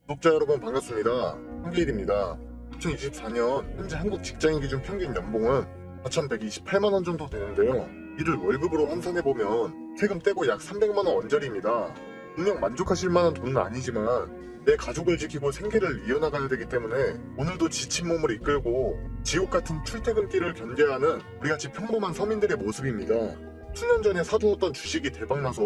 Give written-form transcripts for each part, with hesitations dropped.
구독자 여러분 반갑습니다. 한기일입니다. 2024년 현재 한국 직장인 기준 평균 연봉은 4,128만원 정도 되는데요. 이를 월급으로 환산해보면 세금 떼고 약 300만원 언저리입니다. 분명 만족하실 만한 돈은 아니지만 내 가족을 지키고 생계를 이어나가야 되기 때문에 오늘도 지친 몸을 이끌고 지옥 같은 출퇴근길을 견뎌야 하는 우리같이 평범한 서민들의 모습입니다. 수년 전에 사두었던 주식이 대박나서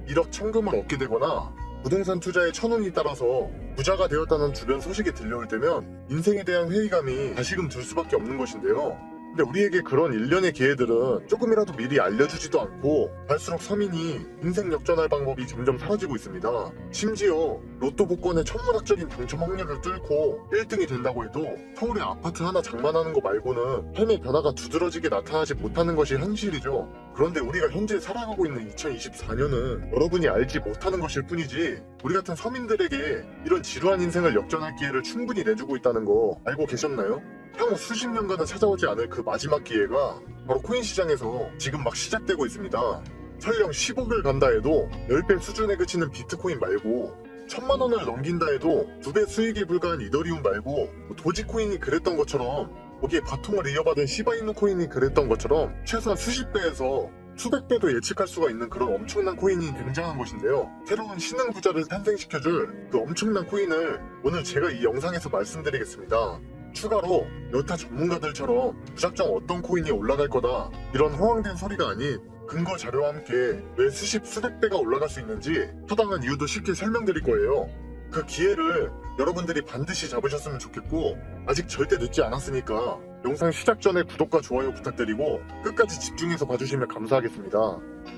1억 천금을 얻게 되거나 부동산 투자의 천운이 따라서 부자가 되었다는 주변 소식이 들려올 때면 인생에 대한 회의감이 다시금 들 수밖에 없는 것인데요. 근데 우리에게 그런 일련의 기회들은 조금이라도 미리 알려주지도 않고 갈수록 서민이 인생 역전할 방법이 점점 사라지고 있습니다. 심지어 로또 복권의 천문학적인 당첨 확률을 뚫고 1등이 된다고 해도 서울에 아파트 하나 장만하는 거 말고는 삶의 변화가 두드러지게 나타나지 못하는 것이 현실이죠. 그런데 우리가 현재 살아가고 있는 2024년은 여러분이 알지 못하는 것일 뿐이지 우리 같은 서민들에게 이런 지루한 인생을 역전할 기회를 충분히 내주고 있다는 거 알고 계셨나요? 향후 수십 년간은 찾아오지 않을 그 마지막 기회가 바로 코인 시장에서 지금 막 시작되고 있습니다. 설령 10억을 간다 해도 10배 수준에 그치는 비트코인 말고 1000만원을 넘긴다 해도 2배 수익이 불과한 이더리움 말고 도지코인이 그랬던 것처럼 거기에 바통을 이어받은 시바이누 코인이 그랬던 것처럼 최소한 수십 배에서 수백 배도 예측할 수가 있는 그런 엄청난 코인이 등장한 것인데요. 새로운 신흥 부자를 탄생시켜줄 그 엄청난 코인을 오늘 제가 이 영상에서 말씀드리겠습니다. 추가로 여타 전문가들처럼 무작정 어떤 코인이 올라갈 거다 이런 허황된 소리가 아닌 근거 자료와 함께 왜 수십 수백 배가 올라갈 수 있는지 타당한 이유도 쉽게 설명드릴 거예요. 그 기회를 여러분들이 반드시 잡으셨으면 좋겠고 아직 절대 늦지 않았으니까 영상 시작 전에 구독과 좋아요 부탁드리고 끝까지 집중해서 봐주시면 감사하겠습니다.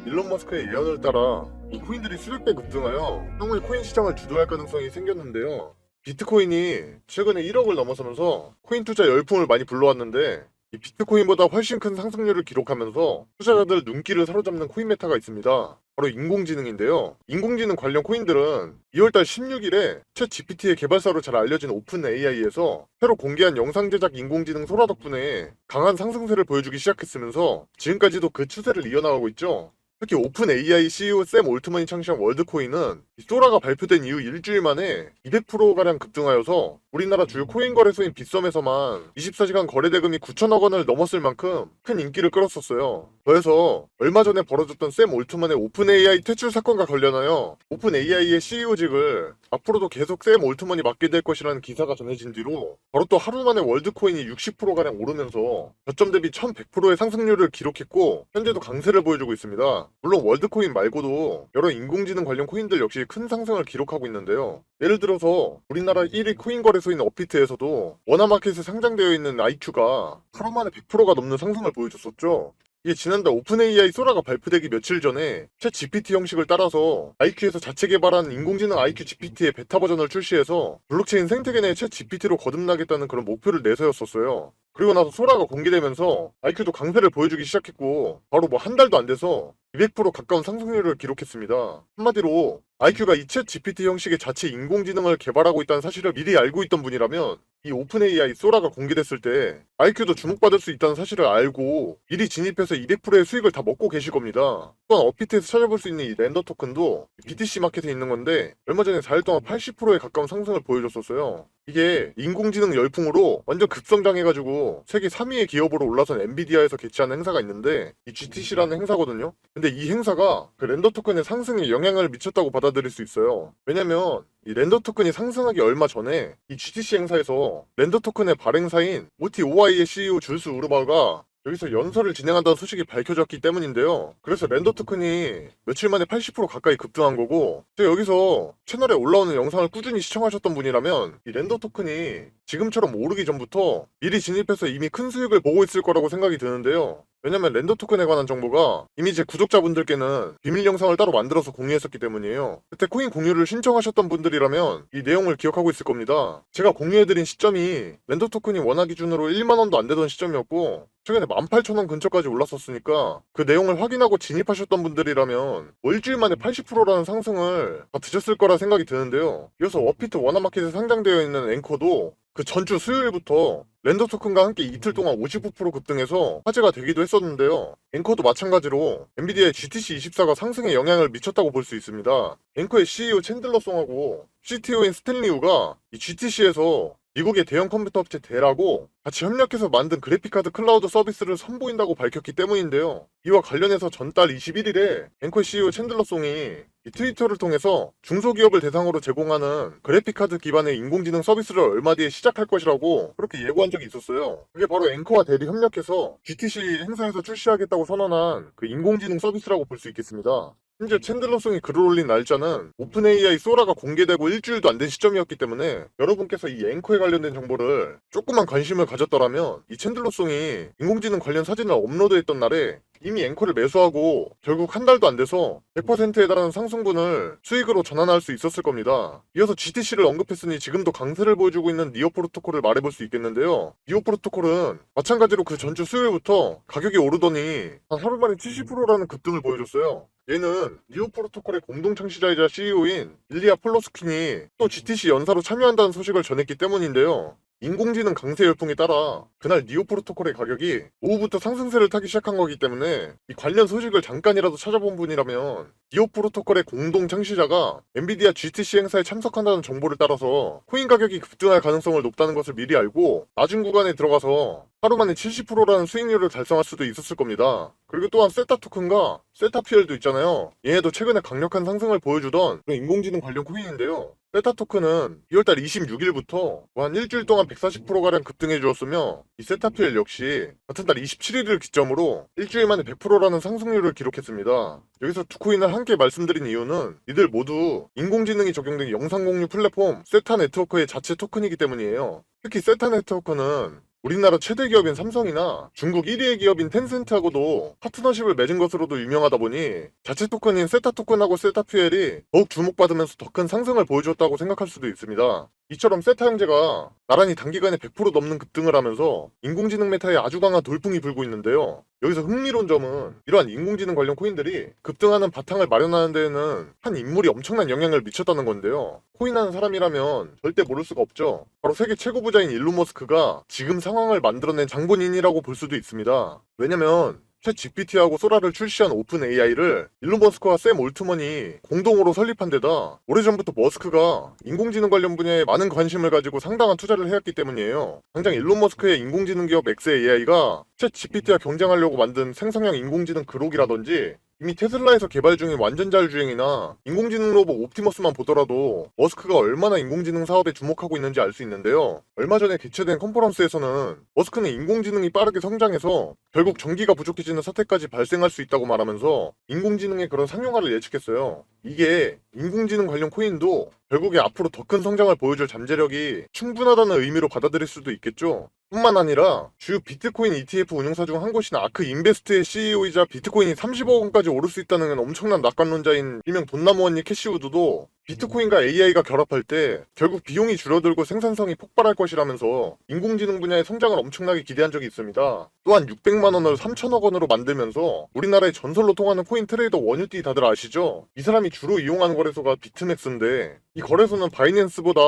일론 머스크의 예언을 따라 이 코인들이 수백 배 급등하여 향후에 코인 시장을 주도할 가능성이 생겼는데요. 비트코인이 최근에 1억을 넘어서면서 코인 투자 열풍을 많이 불러왔는데 이 비트코인보다 훨씬 큰 상승률을 기록하면서 투자자들 눈길을 사로잡는 코인 메타가 있습니다. 바로 인공지능인데요. 인공지능 관련 코인들은 2월달 16일에 챗 GPT의 개발사로 잘 알려진 오픈 AI에서 새로 공개한 영상 제작 인공지능 소라 덕분에 강한 상승세를 보여주기 시작했으면서 지금까지도 그 추세를 이어나가고 있죠. 특히 오픈 AI CEO 샘 올트먼이 창시한 월드코인은 소라가 발표된 이후 일주일 만에 200%가량 급등하여서 우리나라 주요 코인 거래소인 빗썸에서만 24시간 거래 대금이 9천억 원을 넘었을 만큼 큰 인기를 끌었었어요. 더해서 얼마 전에 벌어졌던 샘 올트먼의 오픈 AI 퇴출 사건과 관련하여 오픈 AI의 CEO직을 앞으로도 계속 샘 올트먼이 맡게 될 것이라는 기사가 전해진 뒤로 바로 또 하루 만에 월드코인이 60%가량 오르면서 저점 대비 1100%의 상승률을 기록했고 현재도 강세를 보여주고 있습니다. 물론 월드코인 말고도 여러 인공지능 관련 코인들 역시 큰 상승을 기록하고 있는데요. 예를 들어서 우리나라 1위 코인 거래소인 업비트에서도 원화마켓에 상장되어 있는 IQ가 하루 만에 100%가 넘는 상승을 보여줬었죠. 이게 지난달 오픈 AI 소라가 발표되기 며칠 전에 챗 GPT 형식을 따라서 IQ에서 자체 개발한 인공지능 IQ GPT의 베타 버전을 출시해서 블록체인 생태계 내 챗 GPT로 거듭나겠다는 그런 목표를 내세웠었어요. 그리고 나서 소라가 공개되면서 IQ도 강세를 보여주기 시작했고 바로 뭐 한 달도 안 돼서 200% 가까운 상승률을 기록했습니다. 한마디로 IQ가 이 챗 GPT 형식의 자체 인공지능을 개발하고 있다는 사실을 미리 알고 있던 분이라면 이 오픈 AI 소라가 공개됐을 때 IQ도 주목받을 수 있다는 사실을 알고 미리 진입해서 200%의 수익을 다 먹고 계실 겁니다. 또한 업비트에서 찾아볼 수 있는 이 렌더 토큰도 BTC 마켓에 있는 건데 얼마 전에 4일 동안 80%에 가까운 상승을 보여줬었어요. 이게 인공지능 열풍으로 완전 급성장해가지고 세계 3위의 기업으로 올라선 엔비디아에서 개최하는 행사가 있는데 이 GTC라는 행사거든요. 근데 이 행사가 그 렌더 토큰의 상승에 영향을 미쳤다고 받아들일 수 있어요. 왜냐면 이 렌더 토큰이 상승하기 얼마 전에 이 GTC 행사에서 렌더 토큰의 발행사인 OTOI의 CEO 줄스 우르바가 여기서 연설을 진행한다는 소식이 밝혀졌기 때문인데요. 그래서 렌더 토큰이 며칠 만에 80% 가까이 급등한 거고 제가 여기서 채널에 올라오는 영상을 꾸준히 시청하셨던 분이라면 이 렌더 토큰이 지금처럼 오르기 전부터 미리 진입해서 이미 큰 수익을 보고 있을 거라고 생각이 드는데요. 왜냐면 렌더 토큰에 관한 정보가 이미 제 구독자분들께는 비밀 영상을 따로 만들어서 공유했었기 때문이에요. 그때 코인 공유를 신청하셨던 분들이라면 이 내용을 기억하고 있을 겁니다. 제가 공유해드린 시점이 렌더 토큰이 원화 기준으로 1만원도 안 되던 시점이었고 최근에 18,000원 근처까지 올랐었으니까 그 내용을 확인하고 진입하셨던 분들이라면 일주일 만에 80%라는 상승을 다 드셨을 거라 생각이 드는데요. 이어서 업비트 원화마켓에 상장되어 있는 앵커도 그 전주 수요일부터 렌더 토큰과 함께 이틀 동안 59% 급등해서 화제가 되기도 했었는데요. 앵커도 마찬가지로 엔비디아의 GTC24가 상승에 영향을 미쳤다고 볼 수 있습니다. 앵커의 CEO 챈들러 송하고 CTO인 스탠리 우가 이 GTC에서 미국의 대형 컴퓨터 업체 델하고 같이 협력해서 만든 그래픽카드 클라우드 서비스를 선보인다고 밝혔기 때문인데요. 이와 관련해서 전달 21일에 앵커의 CEO 챈들러 송이 이 트위터를 통해서 중소기업을 대상으로 제공하는 그래픽카드 기반의 인공지능 서비스를 얼마 뒤에 시작할 것이라고 그렇게 예고한 적이 있었어요. 그게 바로 앵커와 델이 협력해서 GTC 행사에서 출시하겠다고 선언한 그 인공지능 서비스라고 볼 수 있겠습니다. 심지어 챈들러 송이 글을 올린 날짜는 오픈 AI 소라가 공개되고 일주일도 안 된 시점이었기 때문에 여러분께서 이 앵커에 관련된 정보를 조금만 관심을 가졌더라면 이 챈들러 송이 인공지능 관련 사진을 업로드했던 날에 이미 앵커를 매수하고 결국 한 달도 안 돼서 100%에 달하는 상승분을 수익으로 전환할 수 있었을 겁니다. 이어서 GTC를 언급했으니 지금도 강세를 보여주고 있는 니오 프로토콜을 말해볼 수 있겠는데요. 니오 프로토콜은 마찬가지로 그 전주 수요일부터 가격이 오르더니 한 하루 만에 70%라는 급등을 보여줬어요. 얘는 니오 프로토콜의 공동 창시자이자 CEO인 일리아 폴로스킨이 또 GTC 연사로 참여한다는 소식을 전했기 때문인데요. 인공지능 강세 열풍에 따라 그날 니오 프로토콜의 가격이 오후부터 상승세를 타기 시작한 거기 때문에 이 관련 소식을 잠깐이라도 찾아본 분이라면 니오 프로토콜의 공동 창시자가 엔비디아 GTC 행사에 참석한다는 정보를 따라서 코인 가격이 급등할 가능성을 높다는 것을 미리 알고 낮은 구간에 들어가서 하루 만에 70%라는 수익률을 달성할 수도 있었을 겁니다. 그리고 또한 세타 토큰과 세타 PL도 있잖아요. 얘네도 최근에 강력한 상승을 보여주던 그런 인공지능 관련 코인인데요. 세타 토큰은 2월달 26일부터 한 일주일 동안 140%가량 급등해 주었으며 이 세타 PL 역시 같은 달 27일을 기점으로 일주일 만에 100%라는 상승률을 기록했습니다. 여기서 두 코인을 함께 말씀드린 이유는 이들 모두 인공지능이 적용된 영상 공유 플랫폼 세타 네트워크의 자체 토큰이기 때문이에요. 특히 세타 네트워크는 우리나라 최대 기업인 삼성이나 중국 1위의 기업인 텐센트하고도 파트너십을 맺은 것으로도 유명하다 보니 자체 토큰인 세타 토큰하고 세타 PL이 더욱 주목받으면서 더 큰 상승을 보여주었다고 생각할 수도 있습니다. 이처럼 세타 형제가 나란히 단기간에 100% 넘는 급등을 하면서 인공지능 메타에 아주 강한 돌풍이 불고 있는데요. 여기서 흥미로운 점은 이러한 인공지능 관련 코인들이 급등하는 바탕을 마련하는 데에는 한 인물이 엄청난 영향을 미쳤다는 건데요. 코인하는 사람이라면 절대 모를 수가 없죠. 바로 세계 최고 부자인 일론 머스크가 지금 상황을 만들어낸 장본인이라고 볼 수도 있습니다. 왜냐면 챗 GPT하고 소라를 출시한 오픈 AI를 일론 머스크와 샘 올트먼이 공동으로 설립한 데다 오래전부터 머스크가 인공지능 관련 분야에 많은 관심을 가지고 상당한 투자를 해왔기 때문이에요. 당장 일론 머스크의 인공지능 기업 엑스AI가 챗 GPT와 경쟁하려고 만든 생성형 인공지능 그록이라든지 이미 테슬라에서 개발 중인 완전 자율주행이나 인공지능 로봇 옵티머스만 보더라도 머스크가 얼마나 인공지능 사업에 주목하고 있는지 알 수 있는데요. 얼마 전에 개최된 컨퍼런스에서는 머스크는 인공지능이 빠르게 성장해서 결국 전기가 부족해지는 사태까지 발생할 수 있다고 말하면서 인공지능의 그런 상용화를 예측했어요. 이게 인공지능 관련 코인도 결국에 앞으로 더 큰 성장을 보여줄 잠재력이 충분하다는 의미로 받아들일 수도 있겠죠. 뿐만 아니라 주요 비트코인 ETF 운용사 중 한 곳인 아크 인베스트의 CEO이자 비트코인이 30억 원까지 오를 수 있다는 엄청난 낙관론자인 일명 돈나무 언니 캐시우드도 비트코인과 AI가 결합할 때 결국 비용이 줄어들고 생산성이 폭발할 것이라면서 인공지능 분야의 성장을 엄청나게 기대한 적이 있습니다. 또한 600만 원을 3천억 원으로 만들면서 우리나라의 전설로 통하는 코인 트레이더 원유띠 다들 아시죠? 이 사람이 주로 이용하는 거래소가 비트맥스인데 이 거래소는 바이낸스보다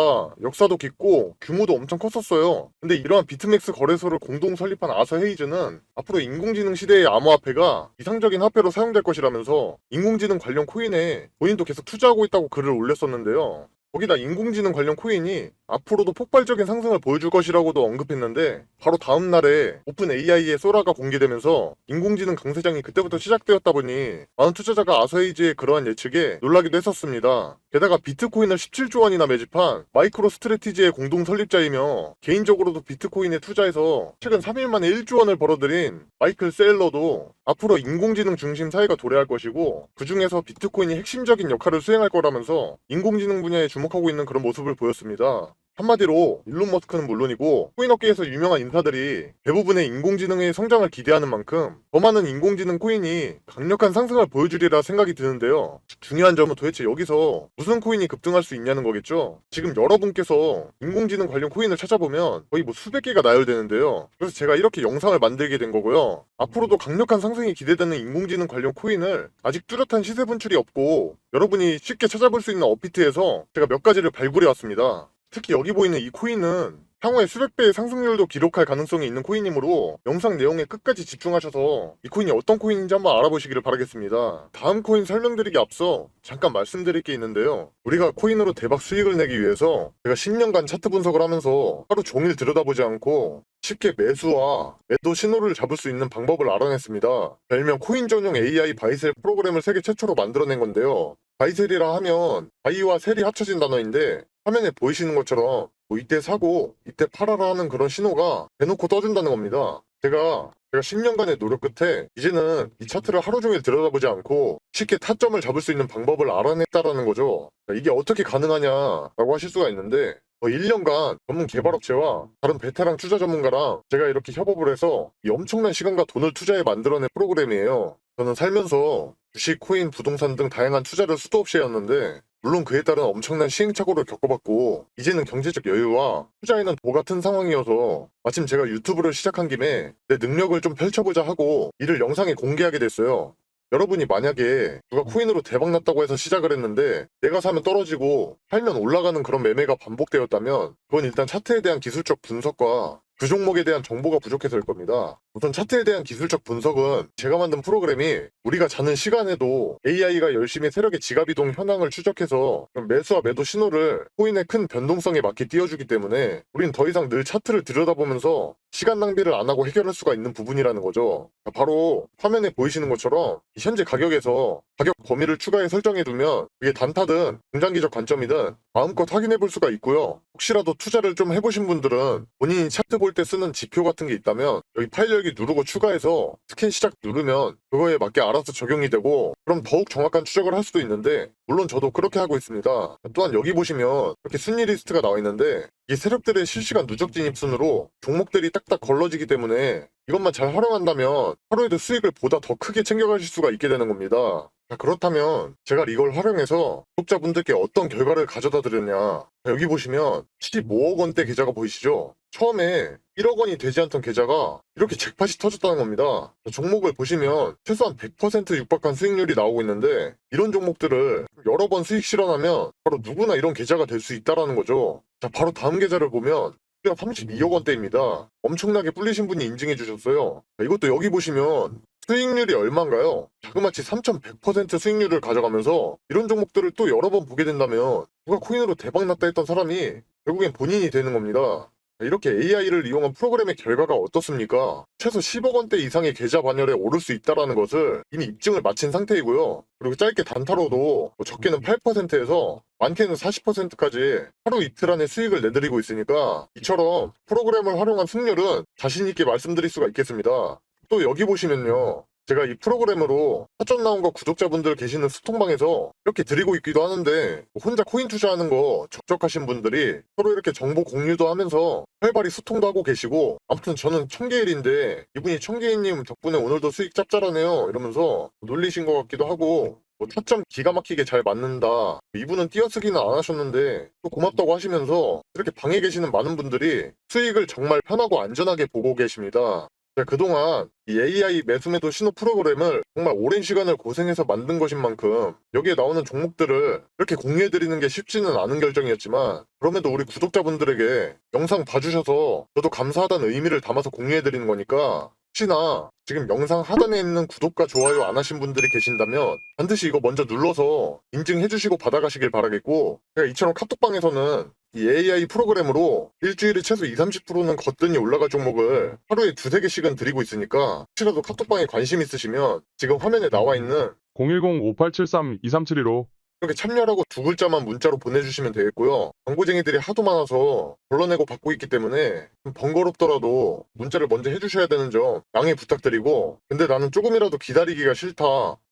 역사도 깊고 규모도 엄청 컸었어요. 근데 이러한 비트맥스 거래소를 공동 설립한 아서 헤이즈는 앞으로 인공지능 시대의 암호화폐가 이상적인 화폐로 사용될 것이라면서 인공지능 관련 코인에 본인도 계속 투자하고 있다고 글을 올렸었는데요. 거기다 인공지능 관련 코인이 앞으로도 폭발적인 상승을 보여줄 것이라고도 언급했는데 바로 다음 날에 오픈 AI의 소라가 공개되면서 인공지능 강세장이 그때부터 시작되었다 보니 많은 투자자가 아서헤이즈의 그러한 예측에 놀라기도 했었습니다. 게다가 비트코인을 17조 원이나 매집한 마이크로 스트래티지의 공동 설립자이며 개인적으로도 비트코인에 투자해서 최근 3일 만에 1조 원을 벌어들인 마이클 셀러도 앞으로 인공지능 중심 사회가 도래할 것이고 그 중에서 비트코인이 핵심적인 역할을 수행할 거라면서 인공지능 분야에 주목하고 있는 그런 모습을 보였습니다. 한마디로 일론 머스크는 물론이고 코인업계에서 유명한 인사들이 대부분의 인공지능의 성장을 기대하는 만큼 더 많은 인공지능 코인이 강력한 상승을 보여주리라 생각이 드는데요. 중요한 점은 도대체 여기서 무슨 코인이 급등할 수 있냐는 거겠죠. 지금 여러분께서 인공지능 관련 코인을 찾아보면 거의 수백 개가 나열되는데요. 그래서 제가 이렇게 영상을 만들게 된 거고요. 앞으로도 강력한 상승이 기대되는 인공지능 관련 코인을 아직 뚜렷한 시세 분출이 없고 여러분이 쉽게 찾아볼 수 있는 업비트에서 제가 몇 가지를 발굴해 왔습니다. 특히 여기 보이는 이 코인은 향후에 수백 배의 상승률도 기록할 가능성이 있는 코인이므로 영상 내용에 끝까지 집중하셔서 이 코인이 어떤 코인인지 한번 알아보시기를 바라겠습니다. 다음 코인 설명드리기 앞서 잠깐 말씀드릴 게 있는데요. 우리가 코인으로 대박 수익을 내기 위해서 제가 10년간 차트 분석을 하면서 하루 종일 들여다보지 않고 쉽게 매수와 매도 신호를 잡을 수 있는 방법을 알아냈습니다. 별명 코인 전용 AI 바이셀 프로그램을 세계 최초로 만들어낸 건데요. 바이셀이라 하면 바이와 셀이 합쳐진 단어인데 화면에 보이시는 것처럼 뭐 이때 사고 이때 팔아라 하는 그런 신호가 대놓고 떠준다는 겁니다. 제가 10년간의 노력 끝에 이제는 이 차트를 하루 종일 들여다보지 않고 쉽게 타점을 잡을 수 있는 방법을 알아냈다라는 거죠. 이게 어떻게 가능하냐라고 하실 수가 있는데 1년간 전문 개발업체와 다른 베테랑 투자 전문가랑 제가 이렇게 협업을 해서 이 엄청난 시간과 돈을 투자해 만들어낸 프로그램이에요. 저는 살면서 주식, 코인, 부동산 등 다양한 투자를 수도 없이 해왔는데 물론 그에 따른 엄청난 시행착오를 겪어봤고 이제는 경제적 여유와 투자에는 도 같은 상황이어서 마침 제가 유튜브를 시작한 김에 내 능력을 좀 펼쳐보자 하고 이를 영상에 공개하게 됐어요. 여러분이 만약에 누가 코인으로 대박 났다고 해서 시작을 했는데 내가 사면 떨어지고 팔면 올라가는 그런 매매가 반복되었다면 그건 일단 차트에 대한 기술적 분석과 그 종목에 대한 정보가 부족해서일 겁니다. 우선 차트에 대한 기술적 분석은 제가 만든 프로그램이 우리가 자는 시간에도 AI가 열심히 세력의 지갑이동 현황을 추적해서 매수와 매도 신호를 코인의 큰 변동성에 맞게 띄워주기 때문에 우린 더 이상 늘 차트를 들여다보면서 시간 낭비를 안 하고 해결할 수가 있는 부분이라는 거죠. 바로 화면에 보이시는 것처럼 현재 가격에서 가격 범위를 추가해 설정해두면 이게 단타든 중장기적 관점이든 마음껏 확인해 볼 수가 있고요. 혹시라도 투자를 좀 해보신 분들은 본인이 차트 볼 때 쓰는 지표 같은 게 있다면 여기 파일 열기 누르고 추가해서 스캔 시작 누르면 그거에 맞게 알아서 적용이 되고 그럼 더욱 정확한 추적을 할 수도 있는데 물론 저도 그렇게 하고 있습니다. 또한 여기 보시면 이렇게 순위 리스트가 나와 있는데 이 세력들의 실시간 누적 진입 순으로 종목들이 딱딱 걸러지기 때문에 이것만 잘 활용한다면 하루에도 수익을 보다 더 크게 챙겨가실 수가 있게 되는 겁니다. 자, 그렇다면 제가 이걸 활용해서 구독자분들께 어떤 결과를 가져다 드렸냐. 여기 보시면 15억 원대 계좌가 보이시죠? 처음에 1억 원이 되지 않던 계좌가 이렇게 잭팟이 터졌다는 겁니다. 종목을 보시면 최소한 100% 육박한 수익률이 나오고 있는데 이런 종목들을 여러 번 수익 실현하면 바로 누구나 이런 계좌가 될 수 있다는 거죠. 자, 바로 다음 계좌를 보면 32억 원대입니다. 엄청나게 불리신 분이 인증해 주셨어요. 자, 이것도 여기 보시면 수익률이 얼마인가요? 자그마치 3,100% 수익률을 가져가면서 이런 종목들을 또 여러 번 보게 된다면 누가 코인으로 대박났다 했던 사람이 결국엔 본인이 되는 겁니다. 이렇게 AI를 이용한 프로그램의 결과가 어떻습니까? 최소 10억 원대 이상의 계좌 반열에 오를 수 있다는 것을 이미 입증을 마친 상태이고요. 그리고 짧게 단타로도 적게는 8%에서 많게는 40%까지 하루 이틀 안에 수익을 내드리고 있으니까 이처럼 프로그램을 활용한 승률은 자신있게 말씀드릴 수가 있겠습니다. 또 여기 보시면요. 제가 이 프로그램으로 사전 나온 거 구독자분들 계시는 소통방에서 이렇게 드리고 있기도 하는데 혼자 코인 투자하는 거 적적하신 분들이 서로 이렇게 정보 공유도 하면서 활발히 소통도 하고 계시고 아무튼 저는 청개일인데 이분이 청개일님 덕분에 오늘도 수익 짭짤하네요 이러면서 놀리신 것 같기도 하고 타점 기가 막히게 잘 맞는다. 이분은 띄어쓰기는 안 하셨는데 또 고맙다고 하시면서 이렇게 방에 계시는 많은 분들이 수익을 정말 편하고 안전하게 보고 계십니다. 그동안 이 AI 매수매도 신호 프로그램을 정말 오랜 시간을 고생해서 만든 것인 만큼 여기에 나오는 종목들을 이렇게 공유해드리는 게 쉽지는 않은 결정이었지만 그럼에도 우리 구독자분들에게 영상 봐주셔서 저도 감사하다는 의미를 담아서 공유해드리는 거니까 혹시나 지금 영상 하단에 있는 구독과 좋아요 안 하신 분들이 계신다면 반드시 이거 먼저 눌러서 인증해주시고 받아가시길 바라겠고 제가 이처럼 카톡방에서는 이 AI 프로그램으로 일주일에 최소 20-30%는 거뜬히 올라갈 종목을 하루에 2-3개씩은 드리고 있으니까 혹시라도 카톡방에 관심 있으시면 지금 화면에 나와 있는 010-5873-2372로 이렇게 참여라고 두 글자만 문자로 보내주시면 되겠고요. 광고쟁이들이 하도 많아서 불러내고 받고 있기 때문에 좀 번거롭더라도 문자를 먼저 해주셔야 되는 점 양해 부탁드리고 근데 나는 조금이라도 기다리기가 싫다.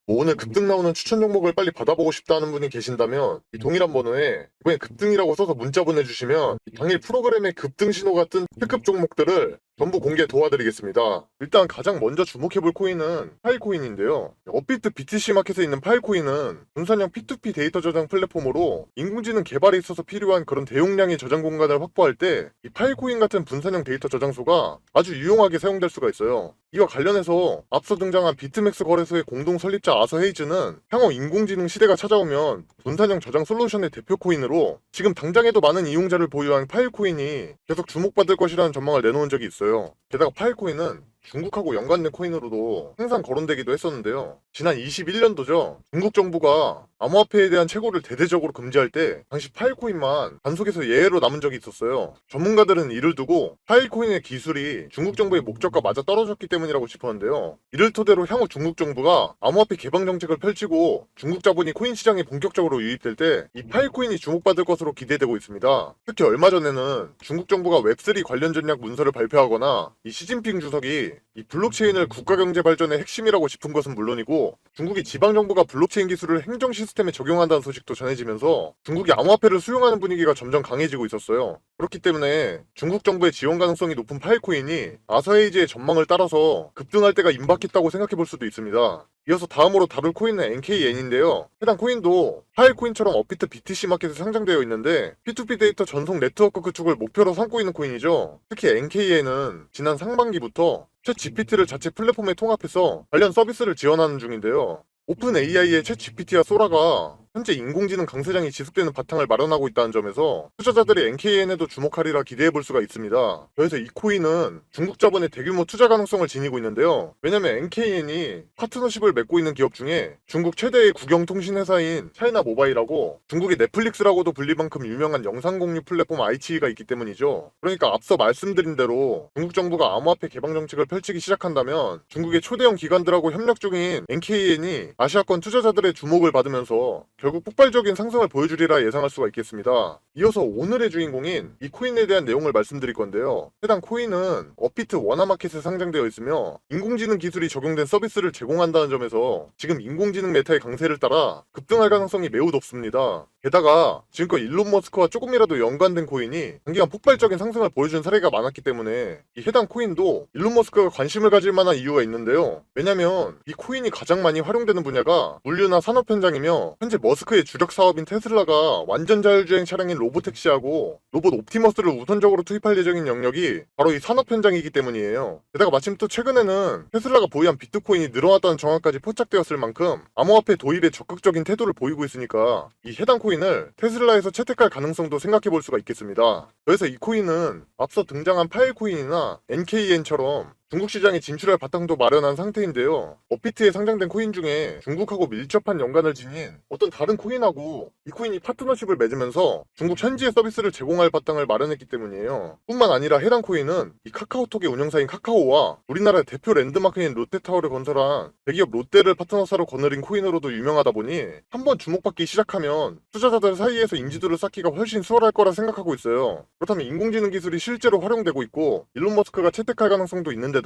뭐 오늘 급등 나오는 추천 종목을 빨리 받아보고 싶다는 분이 계신다면 이 동일한 번호에 이번에 급등이라고 써서 문자 보내주시면 당일 프로그램의 급등 신호가 뜬 특급 종목들을 전부 공개 도와드리겠습니다. 일단 가장 먼저 주목해볼 코인은 파일코인인데요. 업비트 BTC 마켓에 있는 파일코인은 분산형 P2P 데이터 저장 플랫폼으로 인공지능 개발에 있어서 필요한 그런 대용량의 저장 공간을 확보할 때 이 파일코인 같은 분산형 데이터 저장소가 아주 유용하게 사용될 수가 있어요. 이와 관련해서 앞서 등장한 비트맥스 거래소의 공동 설립자 아서 헤이즈는 향후 인공지능 시대가 찾아오면 분산형 저장 솔루션의 대표 코인으로 지금 당장에도 많은 이용자를 보유한 파일코인이 계속 주목받을 것이라는 전망을 내놓은 적이 있어요. 게다가 파일코인은 중국하고 연관된 코인으로도 항상 거론되기도 했었는데요. 지난 21년도죠. 중국 정부가 암호화폐에 대한 채굴을 대대적으로 금지할 때 당시 파일코인만 단속에서 예외로 남은 적이 있었어요. 전문가들은 이를 두고 파일코인의 기술이 중국 정부의 목적과 맞아 떨어졌기 때문이라고 짚었는데요. 이를 토대로 향후 중국 정부가 암호화폐 개방 정책을 펼치고 중국 자본이 코인 시장에 본격적으로 유입될 때 이 파일코인이 주목받을 것으로 기대되고 있습니다. 특히 얼마 전에는 중국 정부가 웹3 관련 전략 문서를 발표하거나 이 시진핑 주석이 이 블록체인을 국가경제 발전의 핵심이라고 짚은 것은 물론이고 중국이 지방정부가 블록체인 기술을 행정 시스템에 적용한다는 소식도 전해지면서 중국이 암호화폐를 수용하는 분위기가 점점 강해지고 있었어요. 그렇기 때문에 중국 정부의 지원 가능성이 높은 파일코인이 아서헤이즈의 전망을 따라서 급등할 때가 임박했다고 생각해 볼 수도 있습니다. 이어서 다음으로 다룰 코인은 NKN인데요. 해당 코인도 파일코인처럼 업비트 BTC 마켓에 상장되어 있는데 P2P 데이터 전송 네트워크 구축을 목표로 삼고 있는 코인이죠. 특히 NKN은 지난 상반기부터 챗 GPT를 자체 플랫폼에 통합해서 관련 서비스를 지원하는 중인데요. 오픈 AI의 챗 GPT와 소라가 현재 인공지능 강세장이 지속되는 바탕을 마련하고 있다는 점에서 투자자들이 NKN에도 주목하리라 기대해볼 수가 있습니다. 그래서 이 코인은 중국 자본의 대규모 투자 가능성을 지니고 있는데요. 왜냐면 NKN이 파트너십을 맺고 있는 기업 중에 중국 최대의 국영통신회사인 차이나 모바일하고 중국의 넷플릭스라고도 불릴 만큼 유명한 영상 공유 플랫폼 iQIY가 있기 때문이죠. 그러니까 앞서 말씀드린 대로 중국 정부가 암호화폐 개방 정책을 펼치기 시작한다면 중국의 초대형 기관들하고 협력 중인 NKN이 아시아권 투자자들의 주목을 받으면서 결국 폭발적인 상승을 보여주리라 예상할 수가 있겠습니다. 이어서 오늘의 주인공인 이 코인에 대한 내용을 말씀드릴 건데요. 해당 코인은 업비트 원화마켓에 상장되어 있으며 인공지능 기술이 적용된 서비스를 제공한다는 점에서 지금 인공지능 메타의 강세를 따라 급등할 가능성이 매우 높습니다. 게다가 지금껏 일론 머스크와 조금이라도 연관된 코인이 단기간 폭발적인 상승을 보여준 사례가 많았기 때문에 이 해당 코인도 일론 머스크가 관심을 가질 만한 이유가 있는데요. 왜냐면 이 코인이 가장 많이 활용되는 분야가 물류나 산업 현장이며 현재 머스크의 주력 사업인 테슬라가 완전 자율주행 차량인 로보택시하고 로봇 옵티머스를 우선적으로 투입할 예정인 영역이 바로 이 산업 현장이기 때문이에요. 게다가 마침 또 최근에는 테슬라가 보유한 비트코인이 늘어났다는 정황까지 포착되었을 만큼 암호화폐 도입에 적극적인 태도를 보이고 있으니까 이 해당 코인을 테슬라에서 채택할 가능성도 생각해 볼 수가 있겠습니다. 그래서 이 코인은 앞서 등장한 파일코인이나 NKN처럼 중국 시장에 진출할 바탕도 마련한 상태인데요. 업비트에 상장된 코인 중에 중국하고 밀접한 연관을 지닌 어떤 다른 코인하고 이 코인이 파트너십을 맺으면서 중국 현지의 서비스를 제공할 바탕을 마련했기 때문이에요. 뿐만 아니라 해당 코인은 이 카카오톡의 운영사인 카카오와 우리나라의 대표 랜드마크인 롯데타워를 건설한 대기업 롯데를 파트너사로 거느린 코인으로도 유명하다 보니 한번 주목받기 시작하면 투자자들 사이에서 인지도를 쌓기가 훨씬 수월할 거라 생각하고 있어요. 그렇다면 인공지능 기술이 실제로 활용되고 있고 일론 머스크가 채택할 가능성도 있는데다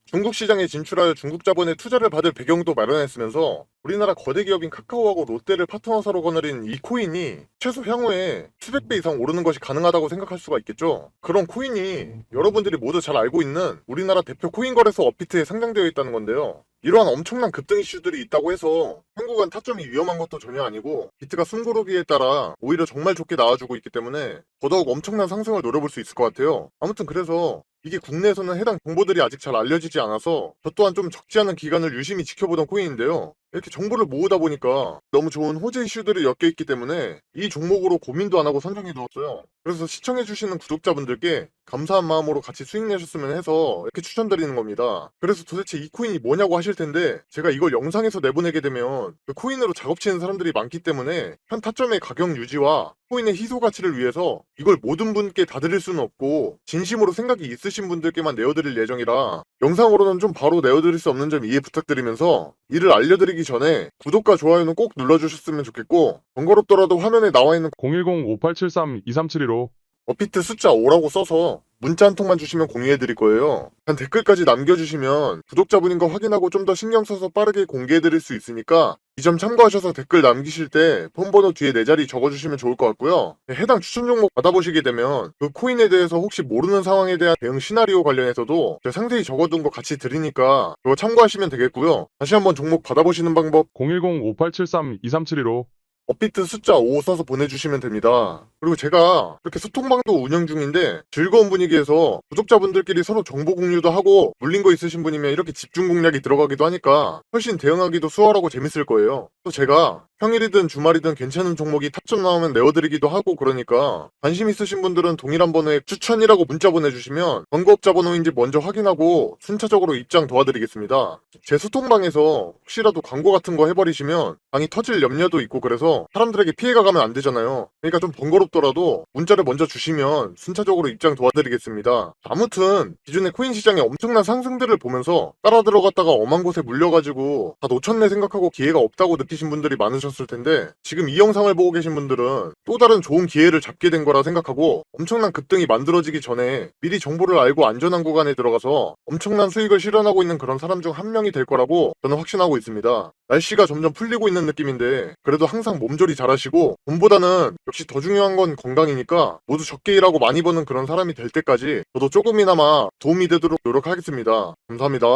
중국 시장에 진출하여 중국 자본의 투자를 받을 배경도 마련했으면서 우리나라 거대 기업인 카카오하고 롯데를 파트너사로 거느린 이 코인이 최소 향후에 수백 배 이상 오르는 것이 가능하다고 생각할 수가 있겠죠. 그런 코인이 여러분들이 모두 잘 알고 있는 우리나라 대표 코인 거래소 업비트에 상장되어 있다는 건데요. 이러한 엄청난 급등 이슈들이 있다고 해서 한국은 타점이 위험한 것도 전혀 아니고 비트가 숨고르기에 따라 오히려 정말 좋게 나와주고 있기 때문에 더더욱 엄청난 상승을 노려볼 수 있을 것 같아요. 아무튼 그래서 이게 국내에서는 해당 정보들이 아직 잘 알려지지 않아서 저 또한 좀 적지 않은 기간을 유심히 지켜보던 코인인데요. 이렇게 정보를 모으다 보니까 너무 좋은 호재 이슈들이 엮여있기 때문에 이 종목으로 고민도 안 하고 선정해두었어요. 그래서 시청해주시는 구독자분들께 감사한 마음으로 같이 수익 내셨으면 해서 이렇게 추천드리는 겁니다. 그래서 도대체 이 코인이 뭐냐고 하실 텐데 제가 이걸 영상에서 내보내게 되면 그 코인으로 작업치는 사람들이 많기 때문에 현 타점의 가격 유지와 코인의 희소 가치를 위해서 이걸 모든 분께 다 드릴 수는 없고 진심으로 생각이 있으신 분들께만 내어드릴 예정이라 영상으로는 좀 바로 내어드릴 수 없는 점 이해 부탁드리면서 이를 알려드리기 전에 구독과 좋아요는 꼭 눌러주셨으면 좋겠고 번거롭더라도 화면에 나와있는 010-5873-2372로 업비트 숫자 5라고 써서 문자 한 통만 주시면 공유해드릴 거예요. 한 댓글까지 남겨주시면 구독자분인 거 확인하고 좀 더 신경 써서 빠르게 공개해드릴 수 있으니까 이 점 참고하셔서 댓글 남기실 때 폰번호 뒤에 네 자리 적어주시면 좋을 것 같고요. 해당 추천 종목 받아보시게 되면 그 코인에 대해서 혹시 모르는 상황에 대한 대응 시나리오 관련해서도 제가 상세히 적어둔 거 같이 드리니까 그거 참고하시면 되겠고요. 다시 한번 종목 받아보시는 방법 010-5873-2372로 업비트 숫자 5 써서 보내주시면 됩니다. 그리고 제가 이렇게 소통방도 운영 중인데 즐거운 분위기에서 구독자분들끼리 서로 정보 공유도 하고 물린 거 있으신 분이면 이렇게 집중 공략이 들어가기도 하니까 훨씬 대응하기도 수월하고 재밌을 거예요. 또 제가 평일이든 주말이든 괜찮은 종목이 탑점 나오면 내어드리기도 하고 그러니까 관심 있으신 분들은 동일한 번호에 추천이라고 문자 보내주시면 광고업자 번호인지 먼저 확인하고 순차적으로 입장 도와드리겠습니다. 제 소통방에서 혹시라도 광고 같은 거 해버리시면 방이 터질 염려도 있고 그래서 사람들에게 피해가 가면 안 되잖아요. 그러니까 좀 번거롭더라도 문자를 먼저 주시면 순차적으로 입장 도와드리겠습니다. 아무튼 기존의 코인 시장의 엄청난 상승들을 보면서 따라 들어갔다가 엄한 곳에 물려가지고 다 놓쳤네 생각하고 기회가 없다고 느끼신 분들이 많으셨을 텐데 지금 이 영상을 보고 계신 분들은 또 다른 좋은 기회를 잡게 된 거라 생각하고 엄청난 급등이 만들어지기 전에 미리 정보를 알고 안전한 구간에 들어가서 엄청난 수익을 실현하고 있는 그런 사람 중 한 명이 될 거라고 저는 확신하고 있습니다. 날씨가 점점 풀리고 있는 느낌인데 그래도 항상 몸조리 잘하시고 돈보다는 역시 더 중요한 건 건강이니까 모두 적게 일하고 많이 버는 그런 사람이 될 때까지 저도 조금이나마 도움이 되도록 노력하겠습니다. 감사합니다.